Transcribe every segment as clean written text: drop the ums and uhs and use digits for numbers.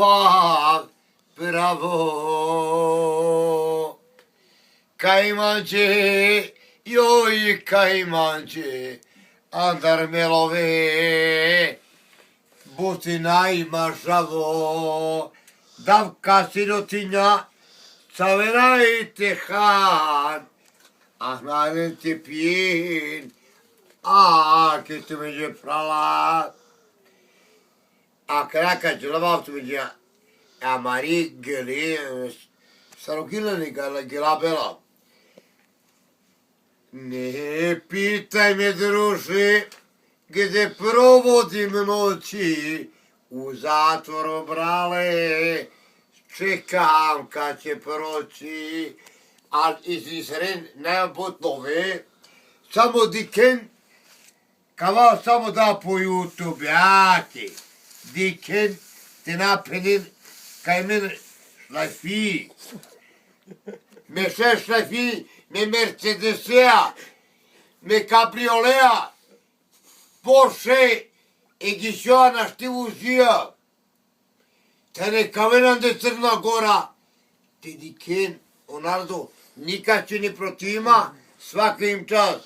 Ова право Кајманче, јој кајманче, андармелове, бутина има жаво, давка сиротиња, цаверајте хан, ахнален те пиен, ке те меѓе прала, крака џелававту меѓе Мари гели, сарокилани гелабела. Не питај ме, друже, где проводим ноќи, у затвору, брале, чекам кад ќе проći, а изрен најботнове, само дикен, кава само да по YouTube, јаки, дикен, те напенин, кај мен шлафи, ме ше шлафи, me Mercedesea, me cabriolea, Porsche e ghișoana știu zia. Te ne kameran de Crna Gora, te diken, onardo, nikad će ne protima, svaka im čas,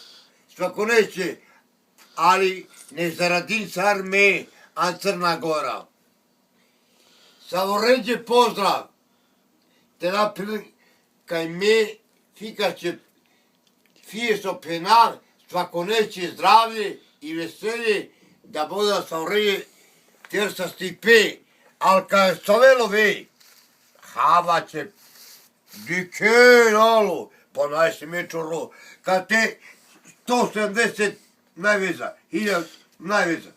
svako neće, ali ne zaradim car me, a Crna Gora. Savoređe pozdrav, te napili kaj me, Fika će fije so penal, svako neće zdravlje i veselje da boda sa ureje tersa stipe, ali kad je savelo vej, hava će diken alo, pa najse mečoro, kad te 170 najveza, 1000 najveza,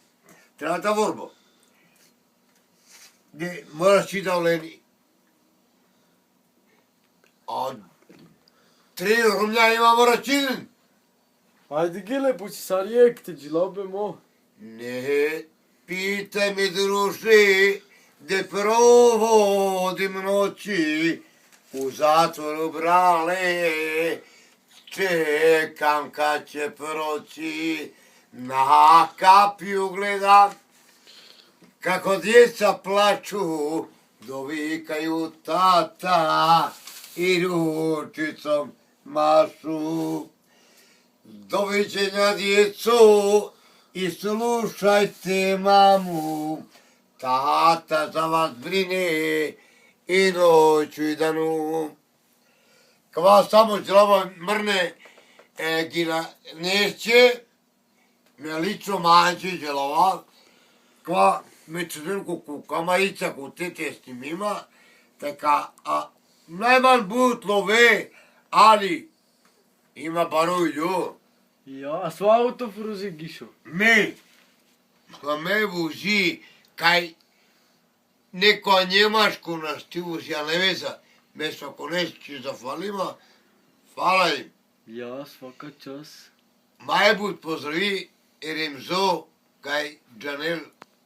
treba da vorbo, gdje moraš ti da uleni, a 3 румља имамо рачинен. Ајде ги лепо си са риекте, джилабе мо. Не питај ме, друже, де проводим ноќи, у затвору, брале, чекам кад ќе проći, на капију гледам, како дјеца плачу, довикају тата, i ručicom mašu. Doviđenja djeco i slušajte mamu, tata za vas brine i noću i danu. Kva samo djelava mrne gila neće, me lično manče djelava, kva me čudnku kukama ica ku tete snimima, така најман будут лове, али има баројлју. Ја, со ауто фрузи гишо. Ме вузи кај некоја Njemačku на стиву си Алевеза, ме со конечки зафалима, фала им. Ја, свака час. Мајбут поздрави Еремзо кај Джанел